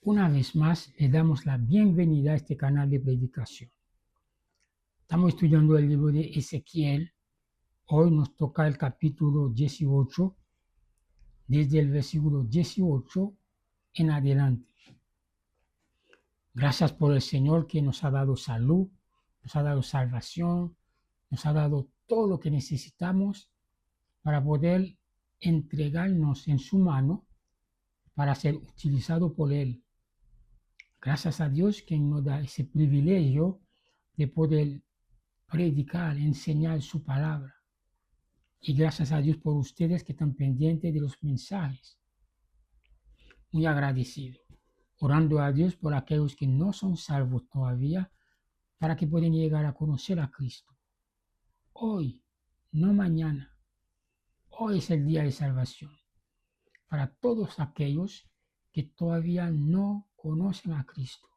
Una vez más, le damos la bienvenida a este canal de predicación. Estamos estudiando el libro de Ezequiel. Hoy nos toca el capítulo 18, desde el versículo 18 en adelante. Gracias por el Señor que nos ha dado salud, nos ha dado salvación, nos ha dado todo lo que necesitamos para poder entregarnos en su mano para ser utilizado por Él. Gracias a Dios que nos da ese privilegio de poder predicar, enseñar su palabra. Y gracias a Dios por ustedes que están pendientes de los mensajes. Muy agradecido. Orando a Dios por aquellos que no son salvos todavía, para que puedan llegar a conocer a Cristo. Hoy, no mañana. Hoy es el día de salvación. Para todos aquellos que todavía no conocen a Cristo.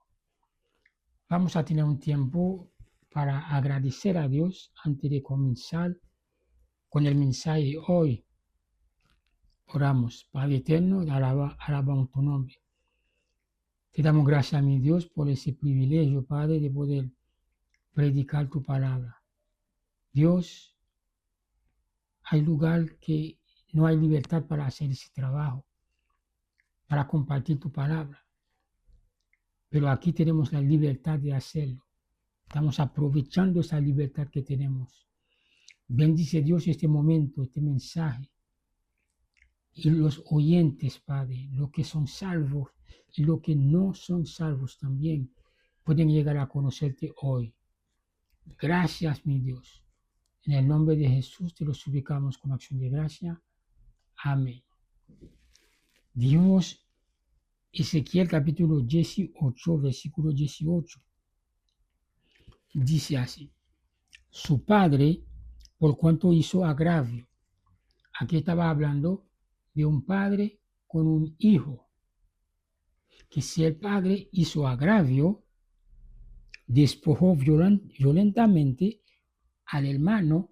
Vamos a tener un tiempo para agradecer a Dios antes de comenzar con el mensaje de hoy. Oramos. Padre eterno, alabamos tu nombre. Te damos gracias, mi Dios, por ese privilegio, Padre, de poder predicar tu palabra. Dios, hay lugar que no hay libertad para hacer ese trabajo, para compartir tu palabra. Pero aquí tenemos la libertad de hacerlo. Estamos aprovechando esa libertad que tenemos. Bendice Dios este momento, este mensaje. Y los oyentes, Padre, los que son salvos y los que no son salvos también, pueden llegar a conocerte hoy. Gracias, mi Dios. En el nombre de Jesús te lo suplicamos con acción de gracia. Amén. Dios, Ezequiel capítulo 18, versículo 18. Dice así: su padre, por cuanto hizo agravio. Aquí estaba hablando de un padre con un hijo. Que si el padre hizo agravio, despojó violentamente al hermano,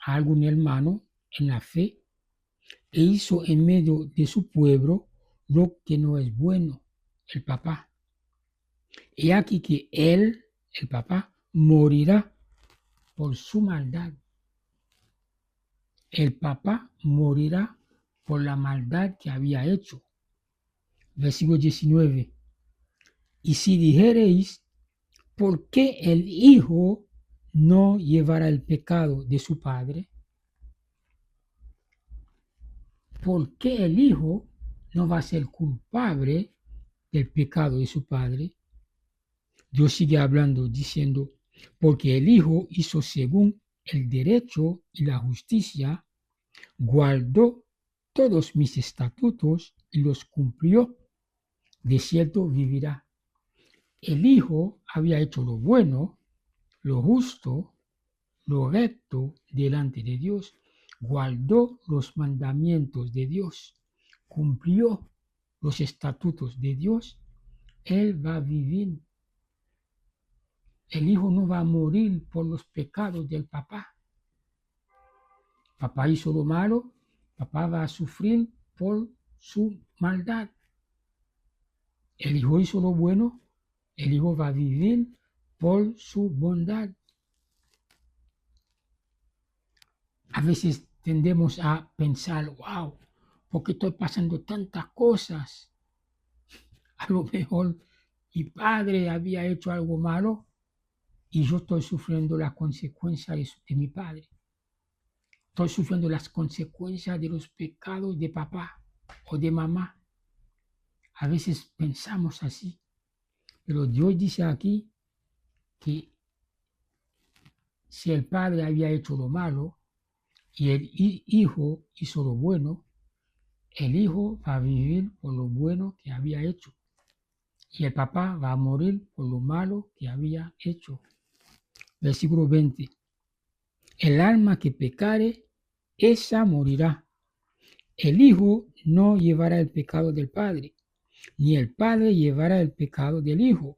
a algún hermano en la fe, e hizo en medio de su pueblo lo que no es bueno, el papá. He aquí que él, el papá, morirá por su maldad. El papá morirá por la maldad que había hecho. Versículo 19. Y si dijereis, ¿por qué el hijo no llevará el pecado de su padre? ¿Por qué el hijo no va a ser culpable del pecado de su padre? Dios sigue hablando, diciendo, porque el hijo hizo según el derecho y la justicia, guardó todos mis estatutos y los cumplió, de cierto vivirá. El hijo había hecho lo bueno, lo justo, lo recto delante de Dios, guardó los mandamientos de Dios, cumplió los estatutos de Dios, él va a vivir. El hijo no va a morir por los pecados del papá. Papá hizo lo malo, papá va a sufrir por su maldad. El hijo hizo lo bueno, el hijo va a vivir por su bondad. A veces tendemos a pensar, wow, ¿por qué estoy pasando tantas cosas? A lo mejor mi padre había hecho algo malo y yo estoy sufriendo las consecuencias de mi padre. Estoy sufriendo las consecuencias de los pecados de papá o de mamá. A veces pensamos así, pero Dios dice aquí que si el padre había hecho lo malo y el hijo hizo lo bueno, el hijo va a vivir por lo bueno que había hecho y el papá va a morir por lo malo que había hecho. Versículo 20. El alma que pecare, esa morirá. El hijo no llevará el pecado del padre, ni el padre llevará el pecado del hijo.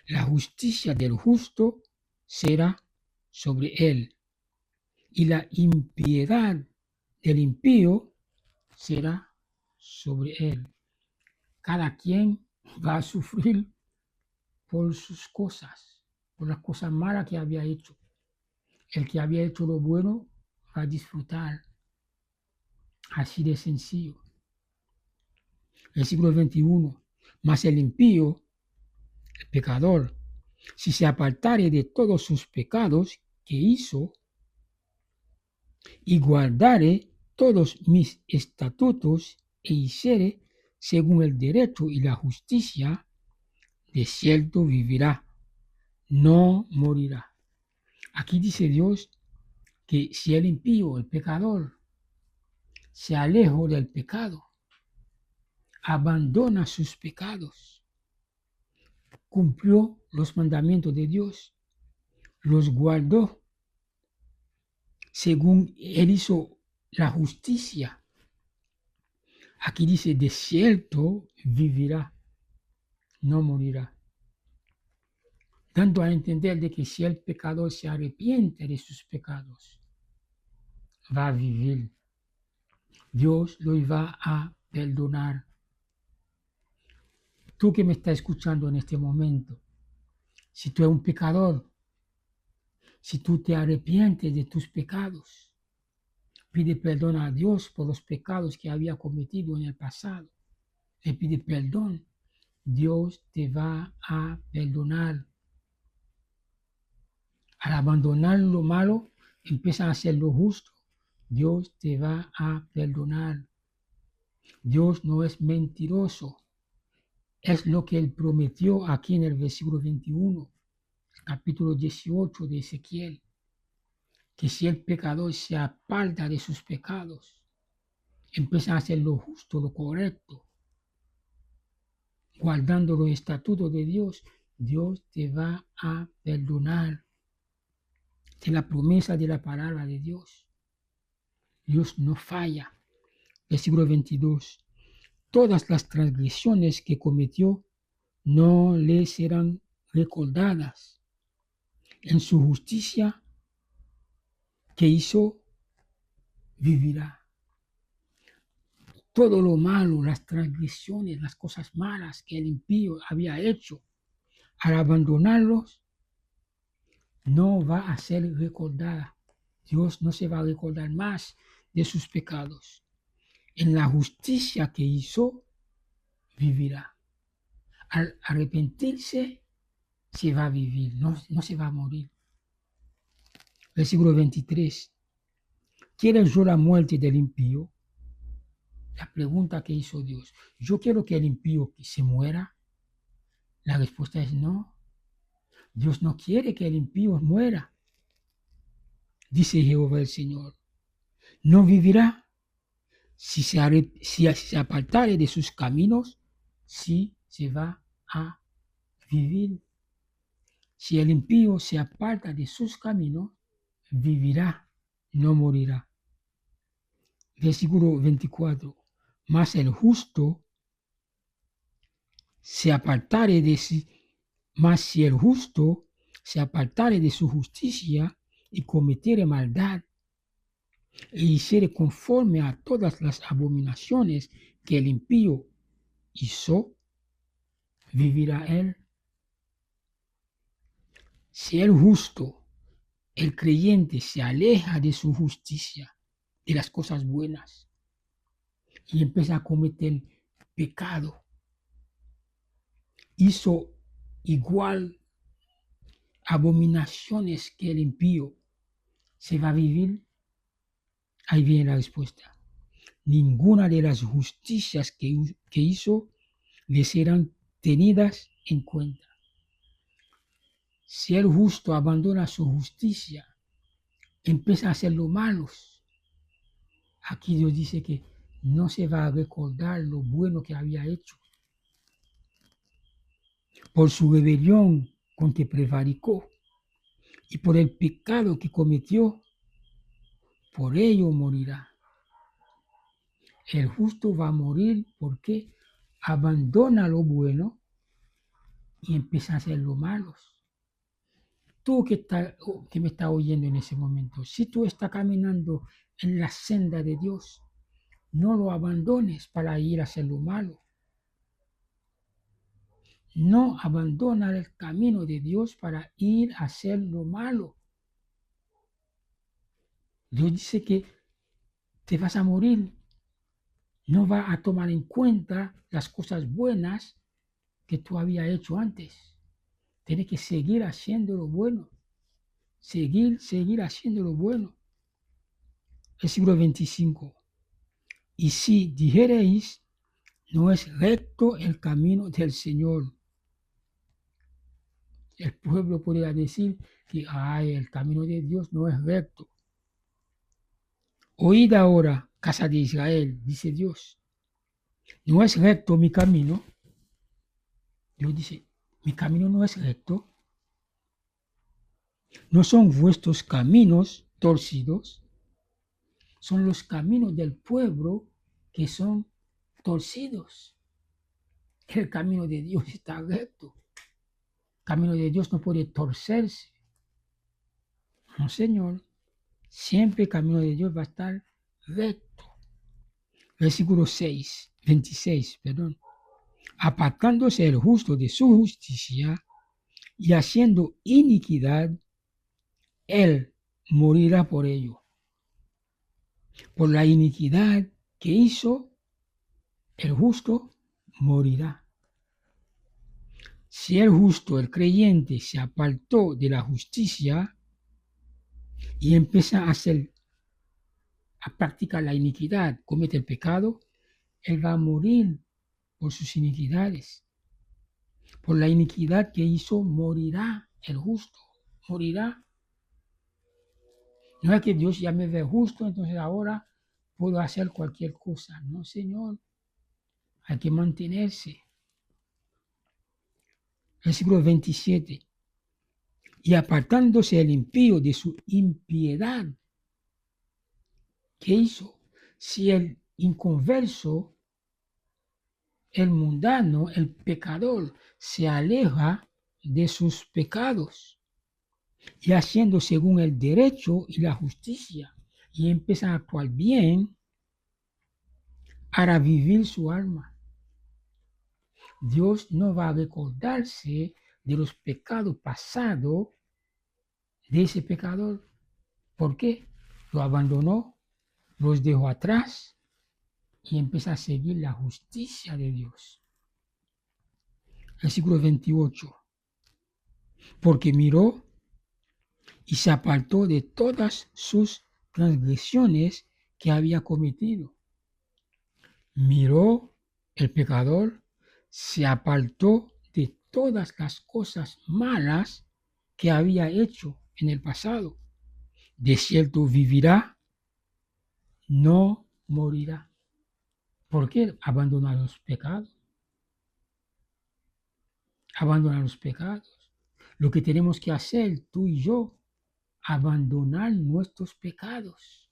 La justicia del justo será sobre él, y la impiedad del impío será sobre él. Cada quien va a sufrir por sus cosas, por las cosas malas que había hecho. El que había hecho lo bueno va a disfrutar, así de sencillo. Versículo 21. Mas el impío, el pecador, si se apartare de todos sus pecados que hizo y guardare todos mis estatutos e hiciere según el derecho y la justicia, de cierto vivirá, no morirá. Aquí dice Dios que si el impío, el pecador, se aleja del pecado, abandona sus pecados, cumplió los mandamientos de Dios, los guardó, según él hizo la justicia. Aquí dice, de cierto vivirá, no morirá. Dando a entender de que si el pecador se arrepiente de sus pecados, va a vivir. Dios lo va a perdonar. Tú que me estás escuchando en este momento, si tú eres un pecador, si tú te arrepientes de tus pecados, pide perdón a Dios por los pecados que había cometido en el pasado. Le pide perdón. Dios te va a perdonar. Al abandonar lo malo, empiezas a hacer lo justo. Dios te va a perdonar. Dios no es mentiroso. Es lo que Él prometió aquí en el versículo 21, capítulo 18 de Ezequiel. Que si el pecador se aparta de sus pecados, empieza a hacer lo justo, lo correcto, guardando los estatutos de Dios, Dios te va a perdonar. Es la promesa de la palabra de Dios. Dios no falla. Versículo 22. Todas las transgresiones que cometió no le serán recordadas. En su justicia que hizo, vivirá. Todo lo malo, las transgresiones, las cosas malas que el impío había hecho, al abandonarlos, no va a ser recordada. Dios no se va a recordar más de sus pecados. En la justicia que hizo, vivirá. Al arrepentirse, se va a vivir, no se va a morir. Versículo 23. ¿Quiero yo la muerte del impío? La pregunta que hizo Dios. ¿Yo quiero que el impío se muera? La respuesta es no. Dios no quiere que el impío muera. Dice Jehová el Señor. No vivirá. Si se apartare de sus caminos, sí se va a vivir. Si el impío se aparta de sus caminos, vivirá, no morirá. Versículo 24. Mas el justo se apartare de sí, mas si el justo se apartare de su justicia y cometiere maldad, e hiciere conforme a todas las abominaciones que el impío hizo, vivirá él. Si el justo, el creyente, se aleja de su justicia, de las cosas buenas, y empieza a cometer pecado, hizo igual abominaciones que el impío, ¿se va a vivir? Ahí viene la respuesta. Ninguna de las justicias que hizo le serán tenidas en cuenta. Si el justo abandona su justicia, empieza a hacer lo malos, aquí Dios dice que no se va a recordar lo bueno que había hecho. Por su rebelión con que prevaricó y por el pecado que cometió, por ello morirá. El justo va a morir porque abandona lo bueno y empieza a hacer lo malos. Tú que me estás oyendo en ese momento, si tú estás caminando en la senda de Dios, no lo abandones para ir a hacer lo malo. no abandona el camino de Dios para ir a hacer lo malo. Dios dice que te vas a morir, no va a tomar en cuenta las cosas buenas que tú habías hecho antes. Tienes que seguir haciendo lo bueno, seguir haciendo lo bueno. Versículo 25. Y si dijereis, no es recto el camino del Señor. El pueblo podría decir que el camino de Dios no es recto. Oíd ahora, casa de Israel, dice Dios, no es recto mi camino. Dios dice, mi camino no es recto. No son vuestros caminos torcidos, son los caminos del pueblo que son torcidos. El camino de Dios está recto. El camino de Dios no puede torcerse. No, Señor. Siempre el camino de Dios va a estar recto. Versículo 26, perdón. Apartándose el justo de su justicia y haciendo iniquidad, él morirá por ello. Por la iniquidad que hizo, el justo morirá. Si el justo, el creyente, se apartó de la justicia y empieza a practicar la iniquidad, comete el pecado, él va a morir por sus iniquidades. Por la iniquidad que hizo, morirá el justo, morirá. No es que Dios ya me ve justo, entonces ahora puedo hacer cualquier cosa. No, Señor, hay que mantenerse. Versículo 27. Y apartándose el impío de su impiedad, ¿qué hizo? Si el inconverso, el mundano, el pecador, se aleja de sus pecados y haciendo según el derecho y la justicia, y empieza a actuar bien, hará vivir su alma. Dios no va a recordarse de los pecados pasados de ese pecador. ¿Por qué? Lo abandonó, los dejó atrás y empieza a seguir la justicia de Dios. Versículo 28. Porque miró y se apartó de todas sus transgresiones que había cometido. Miró el pecador, se apartó de todas las cosas malas que había hecho en el pasado. De cierto vivirá, no morirá. ¿Por qué abandonar los pecados? Abandonar los pecados. Lo que tenemos que hacer tú y yo, abandonar nuestros pecados.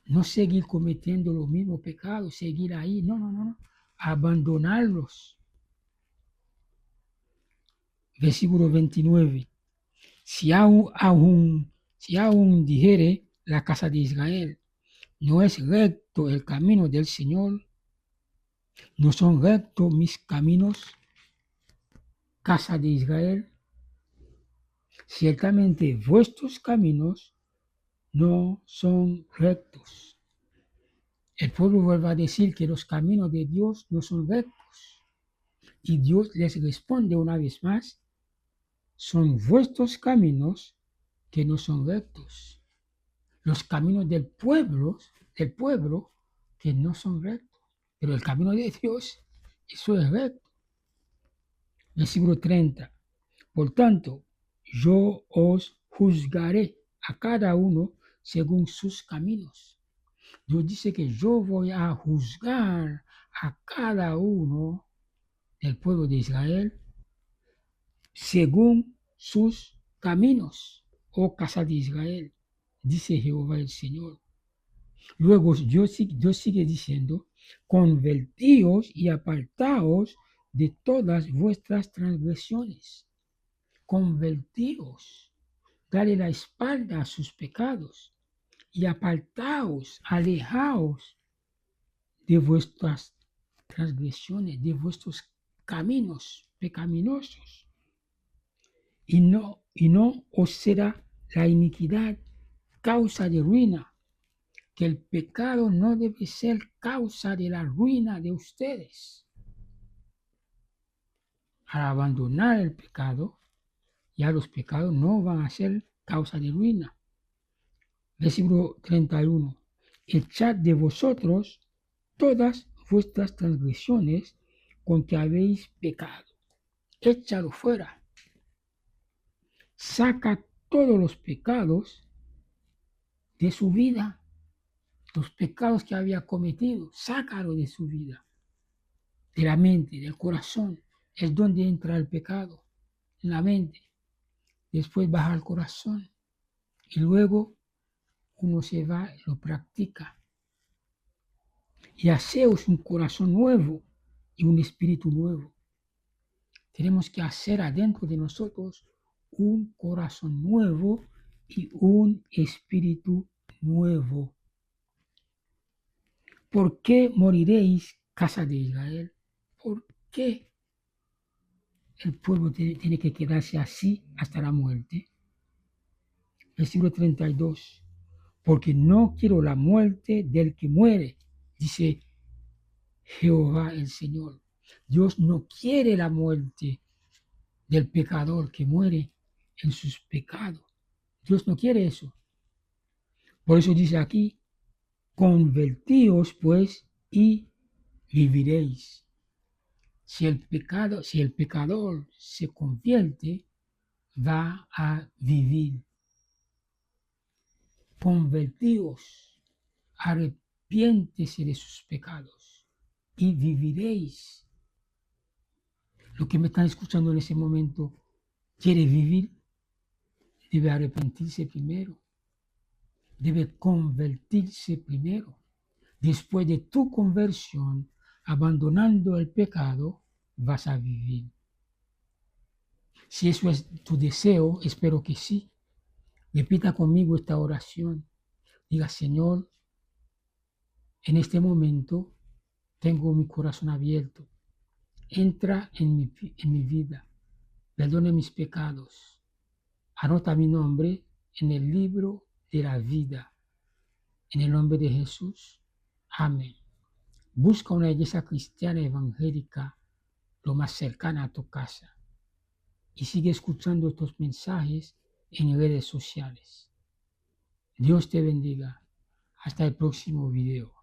No seguir cometiendo los mismos pecados, seguir ahí. No. Abandonarlos. Versículo 29. Si aún dijere la casa de Israel, no es recto el camino del Señor, no son rectos mis caminos, casa de Israel, ciertamente vuestros caminos no son rectos. El pueblo vuelve a decir que los caminos de Dios no son rectos. Y Dios les responde una vez más, son vuestros caminos que no son rectos. Los caminos del pueblo que no son rectos. Pero el camino de Dios, eso es recto. Versículo 30. Por tanto, yo os juzgaré a cada uno según sus caminos. Dios dice que yo voy a juzgar a cada uno del pueblo de Israel según sus caminos, oh casa de Israel, dice Jehová el Señor. Luego Dios sigue diciendo, convertíos y apartaos de todas vuestras transgresiones. Convertíos, dale la espalda a sus pecados y apartaos, alejaos de vuestras transgresiones, de vuestros caminos pecaminosos, y no os será la iniquidad causa de ruina, que el pecado no debe ser causa de la ruina de ustedes. Al abandonar el pecado, ya los pecados no van a ser causa de ruina. Versículo 31. Echad de vosotros todas vuestras transgresiones con que habéis pecado. Échalo fuera. Saca todos los pecados de su vida. Los pecados que había cometido, sácalo de su vida. De la mente, del corazón. Es donde entra el pecado. En la mente. Después baja al corazón. Y luego uno se va y lo practica. Y haceos un corazón nuevo y un espíritu nuevo. Tenemos que hacer adentro de nosotros un corazón nuevo y un espíritu nuevo. ¿Por qué moriréis, casa de Israel? ¿Por qué el pueblo tiene que quedarse así hasta la muerte? Versículo 32. Porque no quiero la muerte del que muere, dice Jehová el Señor. Dios no quiere la muerte del pecador que muere en sus pecados. Dios no quiere eso. Por eso dice aquí, convertíos pues y viviréis. Si el pecador se convierte, va a vivir. Convertíos, arrepiéntese de sus pecados y viviréis. Lo que me están escuchando en ese momento quiere vivir, debe arrepentirse primero, debe convertirse primero. Después de tu conversión, abandonando el pecado, vas a vivir. Si eso es tu deseo, espero que sí. Repita conmigo esta oración. Diga, Señor, en este momento tengo mi corazón abierto. Entra en mi vida. Perdona mis pecados. Anota mi nombre en el libro de la vida. En el nombre de Jesús. Amén. Busca una iglesia cristiana evangélica lo más cercana a tu casa. Y sigue escuchando estos mensajes en redes sociales. Dios te bendiga. Hasta el próximo video.